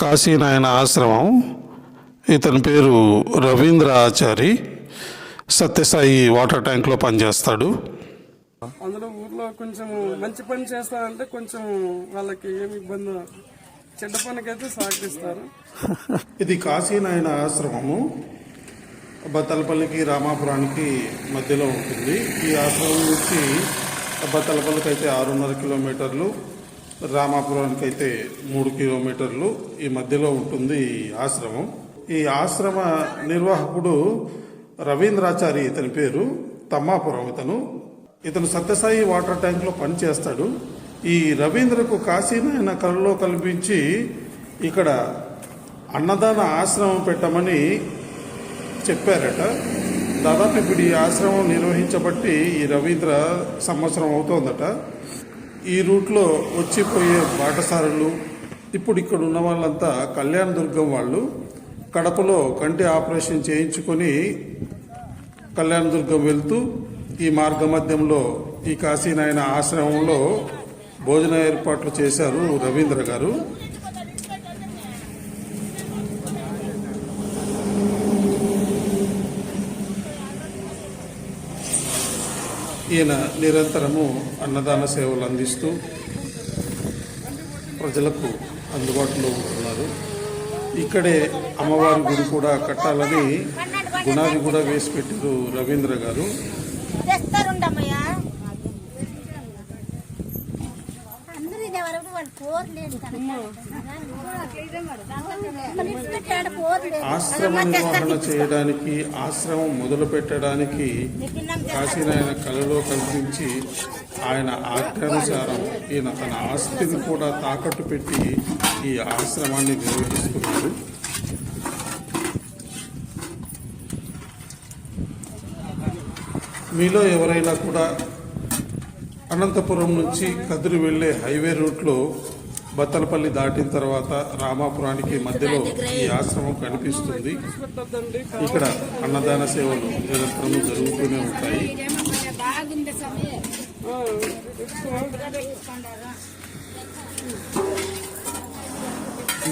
కాశీనాయన ఆశ్రమం. ఇతని పేరు రవీంద్ర ఆచారి. సత్యసాయి వాటర్ ట్యాంక్లో పనిచేస్తాడు. అందులో ఊర్లో కొంచెం మంచి పని చేస్తారంటే కొంచెం వాళ్ళకి ఏమి ఇబ్బంది, చెడ్డ పనికైతే సహకరిస్తారు. ఇది కాశీనాయన ఆశ్రమము బత్తలపల్లికి రామాపురానికి మధ్యలో ఉంటుంది. ఈ ఆశ్రమం నుంచి బత్తలపల్లికి అయితే 6.5 కిలోమీటర్లు, రామాపురానికి అయితే 3 కిలోమీటర్లు ఈ మధ్యలో ఉంటుంది ఈ ఆశ్రమం. ఈ ఆశ్రమ నిర్వాహకుడు రవీంద్రాచారి, ఇతని పేరు. తమ్మాపురం ఇతను సత్యసాయి వాటర్ ట్యాంక్లో పనిచేస్తాడు. ఈ రవీంద్రకు కాశీనాయన కలలో కల్పించి ఇక్కడ అన్నదాన ఆశ్రమం పెట్టమని చెప్పారట. దాదాపు ఇప్పుడు ఈ ఆశ్రమం నిర్వహించబట్టి ఈ రవీంద్ర సంవత్సరం అవుతోందట. ఈ రూట్లో వచ్చిపోయే బాటసారులు, ఇప్పుడు ఇక్కడ ఉన్న వాళ్ళంతా కళ్యాణదుర్గం వాళ్ళు. కడపలో కంటి ఆపరేషన్ చేయించుకొని కళ్యాణదుర్గం వెళ్తూ ఈ మార్గ మధ్యంలో ఈ కాశీనాయన ఆశ్రమంలో భోజన ఏర్పాట్లు చేశారు రవీంద్ర గారు. ఈయన నిరంతరము అన్నదాన సేవలు అందిస్తూ ప్రజలకు అందుబాటులో ఉంటున్నారు. ఇక్కడే అమ్మవారి గుడి కూడా కట్టాలని గుణాది కూడా వేసి పెట్టారు రవీంద్ర గారు. ఆశ్రమ నిర్వహణ చేయడానికి, ఆశ్రమం మొదలు పెట్టడానికి కాశీనాయన కలలో కల్పించి ఆయన ఆజ్ఞానుసారం ఈయన తన ఆస్తిని కూడా తాకట్టు పెట్టి ఈ ఆశ్రమాన్ని నిర్వహిస్తున్నారు. మీలో ఎవరైనా కూడా అనంతపురం నుంచి కదిరి వెళ్లే హైవే రూట్లో బత్తలపల్లి దాటిన తర్వాత రామాపురానికి మధ్యలో ఈ ఆశ్రమం కనిపిస్తుంది. ఇక్కడ అన్నదాన సేవలు నిరంతరం జరుగుతూనే ఉంటాయి.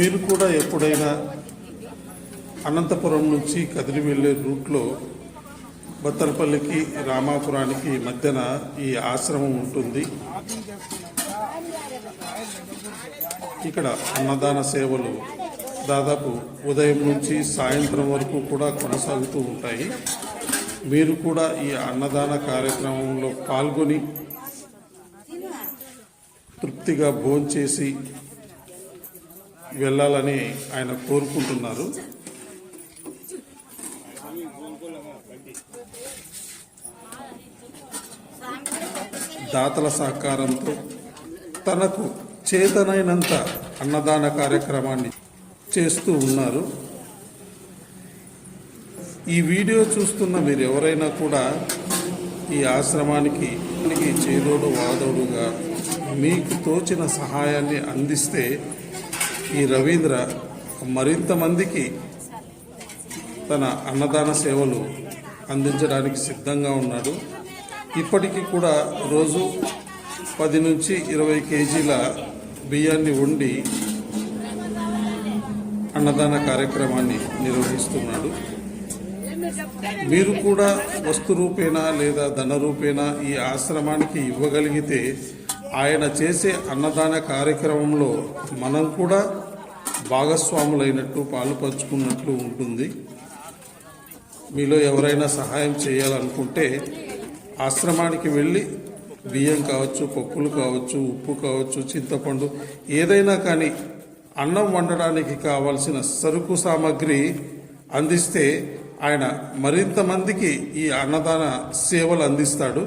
మీరు కూడా ఎప్పుడైనా అనంతపురం నుంచి కదిరి వెళ్లే రూట్లో బత్తలపల్లికి రామాపురానికి మధ్యన ఈ ఆశ్రమం ఉంటుంది. ఇక్కడ అన్నదాన సేవలు దాదాపు ఉదయం నుంచి సాయంత్రం వరకు కూడా కొనసాగుతూ ఉంటాయి. మీరు కూడా ఈ అన్నదాన కార్యక్రమంలో పాల్గొని తృప్తిగా భోంచేసి వెళ్ళాలని ఆయన కోరుకుంటున్నారు. దాతల సహకారంతో తనకు చేతనైనంత అన్నదాన కార్యక్రమాన్ని చేస్తూ ఉన్నారు. ఈ వీడియో చూస్తున్న మీరు ఎవరైనా కూడా ఈ ఆశ్రమానికి చేదోడు వాదోడుగా మీకు తోచిన సహాయాన్ని అందిస్తే ఈ రవీంద్ర మరింత మందికి తన అన్నదాన సేవలు అందించడానికి సిద్ధంగా ఉన్నాడు. ఇప్పటికీ కూడా రోజు 10 నుంచి 20 కేజీల బియ్యాన్ని వండి అన్నదాన కార్యక్రమాన్ని నిర్వహిస్తున్నాడు. మీరు కూడా వస్తు రూపేణా లేదా ధన రూపేణా ఈ ఆశ్రమానికి ఇవ్వగలిగితే ఆయన చేసే అన్నదాన కార్యక్రమంలో మనం కూడా భాగస్వాములైనట్టు, పాలు పంచుకున్నట్లు ఉంటుంది. మీలో ఎవరైనా సహాయం చేయాలనుకుంటే ఆశ్రమానికి వెళ్ళి బియ్యం కావచ్చు, పప్పులు కావచ్చు, ఉప్పు కావచ్చు, చింతపండు, ఏదైనా కానీ అన్నం వండడానికి కావాల్సిన సరుకు సామాగ్రి అందిస్తే ఆయన మరింత మందికి ఈ అన్నదాన సేవలు అందిస్తాడు.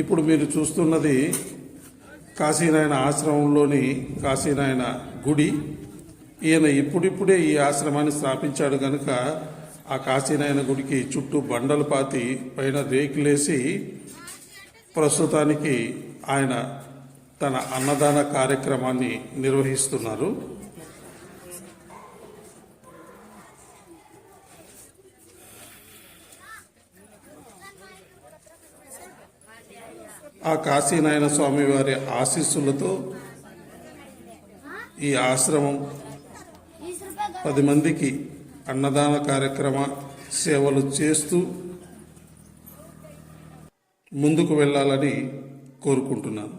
ఇప్పుడు మీరు చూస్తున్నది కాశీనాయన ఆశ్రమంలోని కాశీనాయన గుడి. ఈయన ఇప్పుడిప్పుడే ఈ ఆశ్రమాన్ని స్థాపించాడు కనుక ఆ కాశీనాయన గుడికి చుట్టూ బండలు పాతి పైన రేకులేసి ప్రస్తుతానికి ఆయన తన అన్నదాన కార్యక్రమాన్ని నిర్వహిస్తున్నారు. ఆ కాశీనాయన స్వామి వారి ఆశీస్సులతో ఈ ఆశ్రమం 10 మందికి అన్నదాన కార్యక్రమ సేవలు చేస్తూ ముందుకు వెళ్ళాలని కోరుకుంటున్నాను.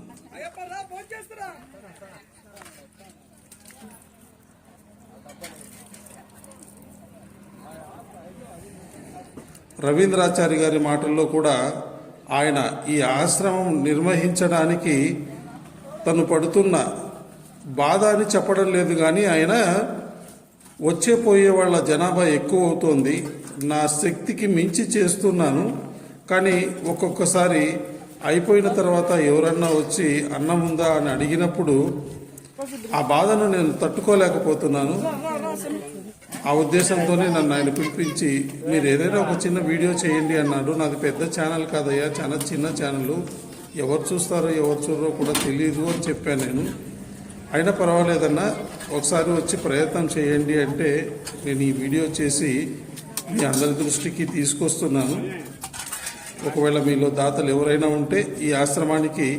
రవీంద్రాచారి గారి మాటల్లో కూడా ఆయన ఈ ఆశ్రమం నిర్వహించడానికి తను పడుతున్న బాధ అని చెప్పడం లేదు, కానీ ఆయన వచ్చే పోయే వాళ్ళ జనాభా ఎక్కువ అవుతోంది, నా శక్తికి మించి చేస్తున్నాను, కానీ ఒక్కొక్కసారి అయిపోయిన తర్వాత ఎవరన్నా వచ్చి అన్నం ఉందా అని అడిగినప్పుడు ఆ బాధను నేను తట్టుకోలేకపోతున్నాను. ఆ ఉద్దేశంతోనే నన్ను ఆయన పిలిపించి మీరు ఏదైనా ఒక చిన్న వీడియో చేయండి అన్నాడు. నాది పెద్ద ఛానల్ కాదయ్యా, చాలా చిన్న ఛానల్, ఎవరు చూస్తారో ఎవరు చూడరో కూడా తెలియదు అని చెప్పాను నేను. అయినా పర్వాలేదన్నా, ఒకసారి వచ్చి ప్రయత్నం చేయండి అంటే నేను ఈ వీడియో చేసి మీ అందరి దృష్టికి తీసుకొస్తున్నాను. ఒకవేళ మీలో దాతలు ఎవరైనా ఉంటే ఈ ఆశ్రమానికి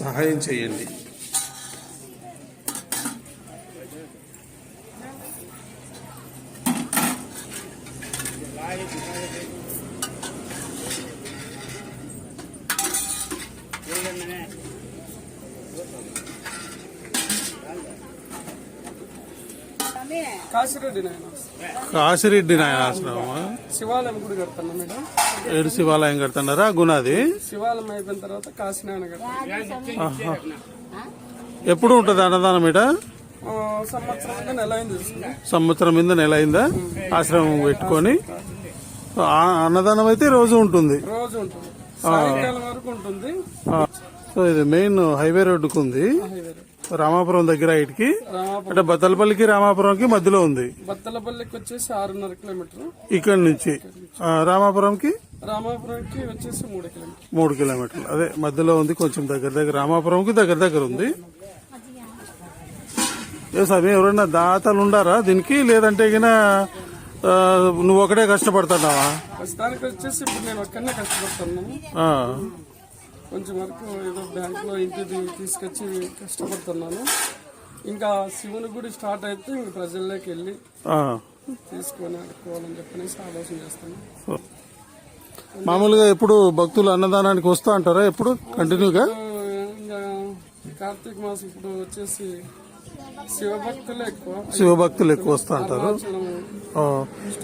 సహాయం చేయండి. కాశిరెడ్డి నాయన ఆశ్రమం శివాలయం గుడి కడతాను మేడం. 7 శివాలయం కడుతున్నారా? గుణాది శివాలయం అయిపోయిన తర్వాత కాశీనాయన కడతాను. ఎప్పుడు ఉంటుంది అన్నదానం ఇట? సంవత్సరం మీద నెల అయిందా ఆశ్రమం పెట్టుకొని? అన్నదానం అయితే రోజు ఉంటుంది. సాయంకాలం వరకు ఉంటుంది. సో ఇది మెయిన్ హైవే రోడ్డుకు ఉంది, రామాపురం దగ్గర ఇటుకి, అంటే బత్తలపల్లికి రామాపురంకి మధ్యలో ఉంది. బత్తలపల్లికి వచ్చేసి 6.5 కిలోమీటర్ ఇక్కడ నుంచి. రామాపురంకి వచ్చేసి 3 కిలోమీటర్లు. అదే మధ్యలో ఉంది, కొంచెం దగ్గర రామాపురంకి దగ్గర ఉంది. ఏ స్వామి, ఎవరైనా దాతలు ఉండారా దీనికి, లేదంటే గిన నువ్వు ఒకటే కష్టపడుతున్నావా? ప్రస్తుతానికి వచ్చేసి ఇప్పుడు నేను ఒక్కనే కష్టపడుతున్నాను. కొంచెం వరకు ఏదో బ్యాంక్ లో ఇంటికి తీసుకొచ్చి కష్టపడుతున్నాను. ఇంకా శివుని గుడి స్టార్ట్ అయితే ఇంక ప్రజల్లోకి వెళ్ళి తీసుకొని అడుక్కోవాలని చెప్పనేసి ఆలోచన చేస్తాను. మామూలుగా ఎప్పుడు భక్తులు అన్నదానానికి వస్తా అంటారా? ఎప్పుడు కంటిన్యూగా? ఇంకా కార్తీక మాసం ఇప్పుడు వచ్చేసి శివభక్తులు ఎక్కువ వస్తా అంటారు.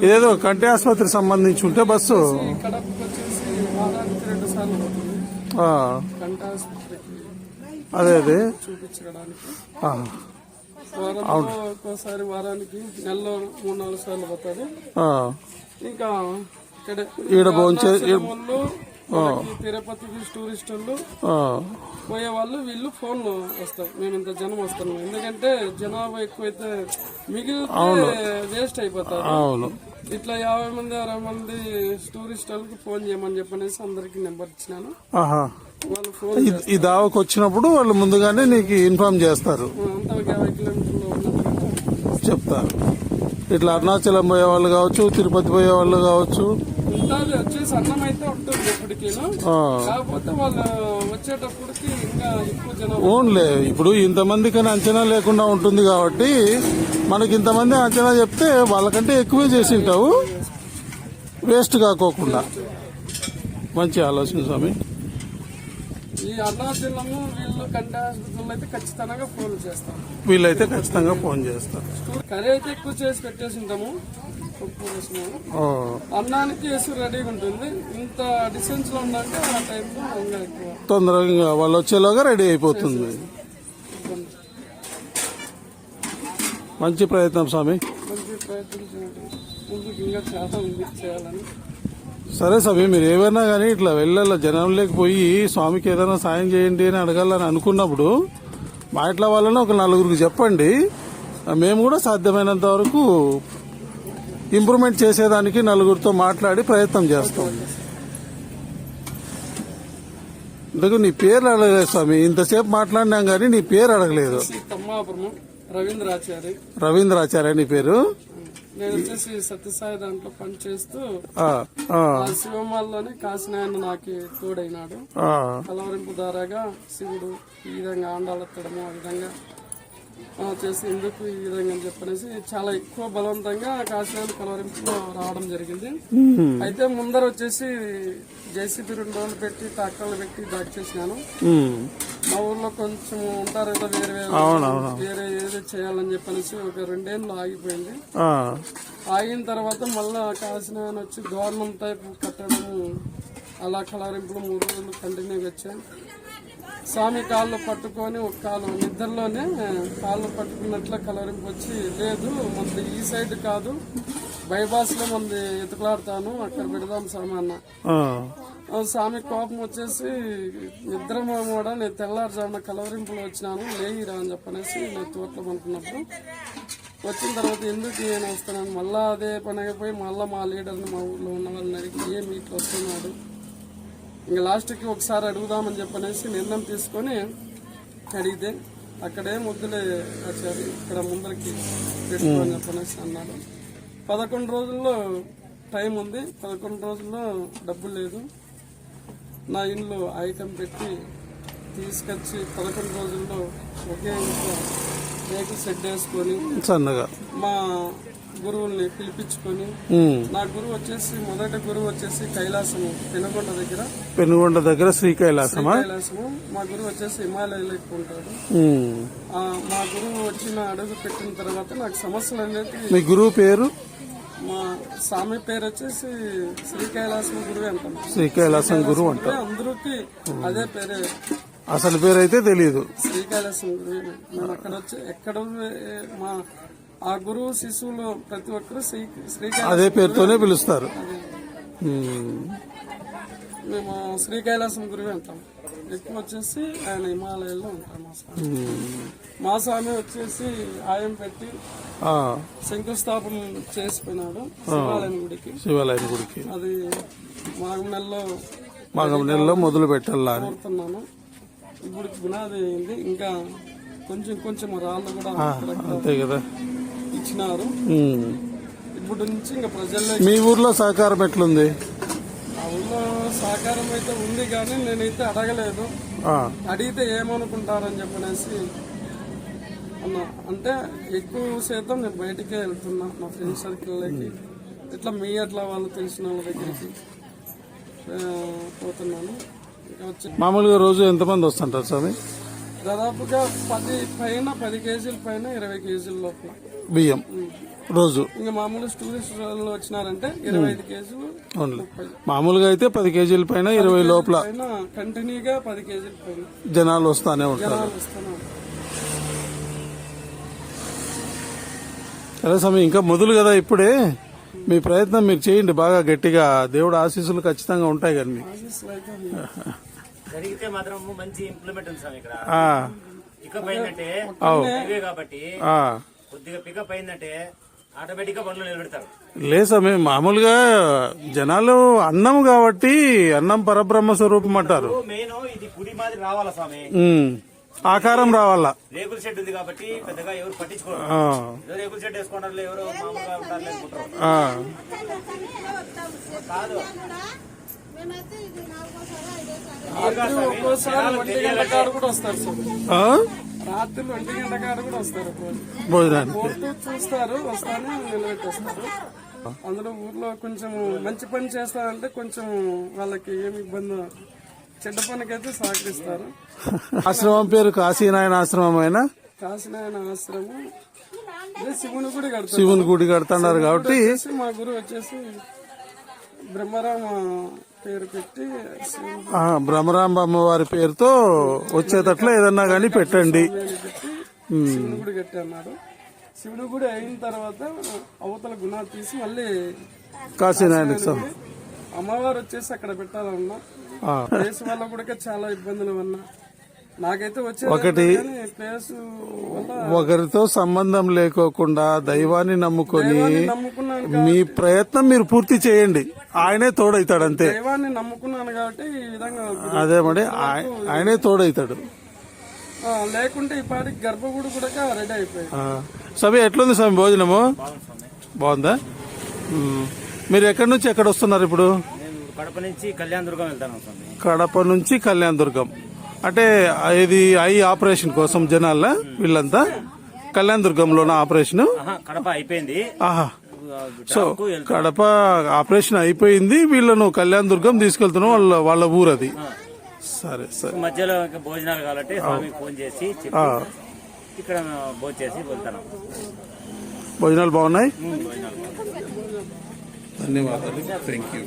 ఇదేదో కంటి ఆసుపత్రి సంబంధించి ఉంటే బస్సు కడపకి వచ్చేసి వారానికి 2 సార్లు పోతుంది. కంటి ఆసుపత్రికి అదే చూపించడానికి వారంలో ఒక్కోసారి, వారానికి నెలలో 3-4 సార్లు పోతారు. ఇంకా ఇక్కడ తిరుపతికి టూరిస్టులు పోయే వాళ్ళు వీళ్ళు ఫోన్ వస్తారు, మేము ఇంత జనం వస్తాము. ఎందుకంటే జనాభా ఎక్కువైతే మిగిలితే వేస్ట్ అయిపోతారు. ఇట్లా 50 మంది 60 మంది టూరిస్టులకు ఫోన్ చేయమని చెప్పనేసి అందరికి నెంబర్ ఇచ్చినాను. వాళ్ళు ఫోన్ ఈ దావకు వచ్చినప్పుడు వాళ్ళు ముందుగానే నీకు ఇన్ఫార్మ్ చేస్తారు, అంతా 50 కిలోమీటర్లు చెప్తారు. ఇట్లా అరుణాచలం పోయే వాళ్ళు కావచ్చు, తిరుపతి పోయే వాళ్ళు కావచ్చు. వచ్చేసి అన్నం అయితే ఉంటుంది ఎప్పటికీ, కాకపోతే వాళ్ళు వచ్చేటప్పటికి ఇంకా ఎక్కువ జనం. ఓన్లే ఇప్పుడు ఇంతమంది కానీ అంచనా లేకుండా ఉంటుంది కాబట్టి మనకి ఇంతమంది అంచనా చెప్తే వాళ్ళకంటే ఎక్కువే చేసి ఉంటావు, వేస్ట్ కాకోకుండా. మంచి ఆలోచన స్వామి. ఈ అరుణాచలము వీళ్ళు కంటి హాస్పిటల్ అయితే ఖచ్చితంగా ఫోన్ చేస్తాం. వీళ్ళైతే ఖచ్చితంగా ఫోన్ చేస్తారు. కర్రీ అయితే ఎక్కువ చేసి పెట్టేసి ఉంటాము. అన్నానికి వేసి రెడీగా ఉంటుంది. ఇంత డిస్టెన్స్ లో ఉందంటే ఆ టైంలో ఎక్కువ తొందరగా వాళ్ళు వచ్చేలాగా రెడీ అయిపోతుంది. మంచి ప్రయత్నం స్వామి. మంచి ప్రయత్నం చేయాలి. ముందుకు ఇంకా చాలా ఉంది చేయాలని. సరే స్వామి, మీరు ఏమైనా కానీ ఇట్లా వెళ్ళాల జనంలోకి పోయి స్వామికి ఏదైనా సాయం చేయండి అని అడగాలని అనుకున్నప్పుడు మా ఇట్లా వాళ్ళని ఒక 4గురికి చెప్పండి. మేము కూడా సాధ్యమైనంత వరకు ఇంప్రూవ్మెంట్ చేసేదానికి 4గురితో మాట్లాడి ప్రయత్నం చేస్తాం. ఇందుకు నీ పేరు అడగలేదు స్వామి, ఇంతసేపు మాట్లాడినాం కానీ నీ పేరు అడగలేదు. రవీంద్రాచార్య నీ పేరు. నేను వచ్చేసి సత్యసాయి దాంట్లో పనిచేస్తూ శివమాల్లోనే కాశీనాయన నాకు తోడైనాడు. కలవరింపు ద్వారాగా శివుడు ఈ విధంగా ఆండాలెత్తడము, ఆ విధంగా చేసి ఎందుకు ఈ విధంగా అని చెప్పనేసి చాలా ఎక్కువ బలవంతంగా కాశీనాథ్ కలవరింపులో రావడం జరిగింది. అయితే ముందర వచ్చేసి జేసీబీ 2 రోజులు పెట్టి ట్రాక్టర్లు పెట్టి దాడి చేసినాను. మా ఊర్లో కొంచెం ఉంటారు ఏదో వేరే ఏదో చేయాలని చెప్పనేసి ఒక 2 ఏళ్ళు ఆగిపోయింది. ఆగిన తర్వాత మళ్ళా కాశీనాథ్ వచ్చి గవర్నమెంట్ టైప్ కట్టడం అలా కలవరింపులు 3 రోజులు కంటిన్యూగా వచ్చాను. స్వామి కాళ్ళు పట్టుకొని ఒక కాలు నిద్రలోనే కాళ్ళు పట్టుకున్నట్ల కలరింపు వచ్చి, లేదు మంది ఈ సైడ్ కాదు బైపాస్ లో మంది ఎతుకులాడతాను అక్కడ పెడదాం స్వామి అన్న. స్వామి కోపం వచ్చేసి నిద్ర కూడా నేను తెల్లారుజామున కలవరింపులో వచ్చినాను లేయిరా అని చెప్పనేసి నేను తోటలో అనుకున్నప్పుడు వచ్చిన తర్వాత ఎందుకు నేను వస్తున్నాను మళ్ళా అదే పని అయిపోయి మళ్ళీ మా లీడర్ని మా ఊర్లో ఉన్న వాళ్ళని అడిగి ఏమి ఇట్లా వస్తున్నాడు ఇంకా లాస్ట్కి ఒకసారి అడుగుదామని చెప్పనేసి నిర్ణయం తీసుకొని అడిగితే అక్కడే ముద్దులే వచ్చారు ఇక్కడ ముందరికి పెట్టుకోని చెప్పనేసి అన్నాడు. 11 రోజుల్లో టైం ఉంది, 11 రోజుల్లో డబ్బులు లేదు. నా ఇంట్లో ఐటమ్ పెట్టి తీసుకొచ్చి 11 రోజుల్లో ఒకే ఇంట్లో రేకు సెట్ వేసుకొని సన్నగా మా గురువుల్ని పిలిపించుకొని, నా గురువు వచ్చేసి మొదటి గురువు వచ్చేసి కైలాసము పెనుగొండ దగ్గర శ్రీ కైలాసము. మా గురువు వచ్చేసి హిమాలయాలో ఎక్కువ ఉంటాడు. మా గురువు వచ్చిన అడుగు పెట్టిన తర్వాత నాకు సమస్యలు అనేది. మీ గురువు పేరు? మా స్వామి పేరు వచ్చేసి శ్రీ కైలాసం గురువు అంటాం. శ్రీ కైలాసం గురువు అంటే అందరికి అదే పేరే, అసలు పేరు అయితే తెలియదు. శ్రీ కైలాసం గురువు. మేము అక్కడ వచ్చి ఎక్కడ మా ఆ గురువు శిశువులు ప్రతి ఒక్కరు అదే పేరుతోనే పిలుస్తారు. మేము శ్రీ కైలాసం గురువే అంటాం. ఎక్కువ వచ్చేసి ఆయన హిమాలయాల్లో ఉంటాం. మా స్వామి వచ్చేసి ఆయం పెట్టి శంకుస్థాపన చేసిపోయినాడు శివాలయం గుడికి. అది మాఘం నెలలో మొదలు పెట్టాలని కోరుతున్నాను. ఇప్పుడు గుణాది అయింది, ఇంకా కొంచెం రాళ్ళు కూడా అంతే కదా ఇచ్చినారు. ఇప్పుడు నుంచి ఇంకా ప్రజల్లో. మీ ఊర్లో సహకారం ఎట్లుంది? ఆ ఊర్లో సహకారం అయితే ఉంది కానీ నేనైతే అడగలేదు. అడిగితే ఏమనుకుంటారని చెప్పనేసి అన్నా. అంటే ఎక్కువ శాతం నేను బయటికే వెళ్తున్నా నా ఫ్రెండ్ సర్కిల్లోకి, ఇట్లా మీ అట్లా వాళ్ళు తెలిసిన వాళ్ళ దగ్గరికి పోతున్నాను. మామూలుగా రోజు ఎంతమంది వస్తుంటారు స్వామి? దాదాపుగా 10 కేజీల పైన 20 కేజీల లోపల బియ్యం రోజు. ఇంకా మామూలు టూరిస్ట్ వచ్చినారంటే 25 కేజీలు. మామూలుగా అయితే 10 కేజీల పైన 20 లోపల కంటిన్యూగా 10 కేజీల పైన జనాలు వస్తానే ఉంటారు. అదే స్వామి, ఇంకా మొదలు కదా ఇప్పుడే. మీ ప్రయత్నం మీరు చేయండి బాగా గట్టిగా. దేవుడు ఆశీస్సులు ఖచ్చితంగా ఉంటాయి కదా మీకు. జరిగితే మాత్రం మంచి ఇంప్లిమెంట్ ఉంది సార్ ఇక్కడ. పికప్ అయిందంటే కాబట్టి కొద్దిగా పికప్ అయిందంటే ఆటోమేటిక్ గా బండ్లు నిలబెడతారు. లేదు స్వామి, మామూలుగా జనాలు అన్నం కాబట్టి అన్నం పరబ్రహ్మ స్వరూపం అంటారు. మెయిన్ ఇది గుడి మాదిరి రావాలా స్వామి, ఆకారం రావాలా. రేకుల షెడ్ ఉంది కాబట్టి పెద్దగా ఎవరు పట్టించుకోరు. రేకుల షెడ్ వేసుకుంటారు, ఎవరు మామూలుగా ఉంటారు అనుకుంటారు. కాదు ఒక్కోసారి 1 గంట కాడ కూడా వస్తారు సార్. రాత్రి 1 గంట కాడ కూడా వస్తారు. భోజనానికి చూస్తారు, వస్తానే నిలబెట్టేస్తారు. అందులో ఊర్లో కొంచెం మంచి పని చేస్తారంటే కొంచెం వాళ్ళకి ఏమి ఇబ్బంది, చెడ్డ పనికైతే సహకరిస్తారు. ఆశ్రమం పేరు కాశీనారాయణ ఆశ్రమం అయినా కాశీనారాయణ ఆశ్రమం శివుని గుడి కడుతున్నారు కాబట్టి మా గురువు వచ్చేసి బ్రహ్మరామ పేరు పెట్టి బ్రహ్మరాంబ అమ్మవారి పేరుతో వచ్చేటట్లు ఏదన్నా గానీ పెట్టండి. శివుని గుడి కట్టి అన్నాడు. శివుని గుడి అయిన తర్వాత అవతల గుణాలు తీసి మళ్ళీ కాశీనారాయణ అమ్మవారు వచ్చేసి అక్కడ పెట్టాలన్నా. ప్లేస్ వల్ల కూడా చాలా ఇబ్బందులు ఉన్నా నాకైతే ఒకటి ఒకరితో సంబంధం లేకోకుండా దైవాన్ని నమ్ముకొని మీ ప్రయత్నం మీరు పూర్తి చేయండి. ఆయనే తోడైతాడు అంతే. దైవాన్ని నమ్ముకున్నాను కాబట్టి ఈ విధంగా. అదే మరి ఆయనే తోడైతాడు. లేకుంటే ఈ పాటికి గర్భగుడి కూడా రెడీ అయిపోయింది. స్వామి ఎట్లుంది స్వామి భోజనము? బాగుందా? మీరు ఎక్కడి నుంచి ఎక్కడ వస్తున్నారు ఇప్పుడు? కడప నుంచి కళ్యాణదుర్గం వెళ్తాను. కడప నుంచి కళ్యాణదుర్గం అంటే ఇది ఐ ఆపరేషన్ కోసం జనాల వీళ్ళంతా కళ్యాణ్ దుర్గంలోన ఆపరేషన్. కడప అయిపోయింది. ఆహా, సో కడప ఆపరేషన్ అయిపోయింది, వీళ్ళను కళ్యాణ్ దుర్గం తీసుకెళ్తున్నాం, వాళ్ళ ఊరు అది. సరే సరే. మధ్యలో ఇంకా భోజనాలు కాబట్టి స్వామికి ఫోన్ చేసి చెప్పి ఇక్కడ భోజనం చేసి వెళ్తాను. భోజనాలు బాగున్నాయి. భోజనాలు ధన్యవాదాలు. Thank you.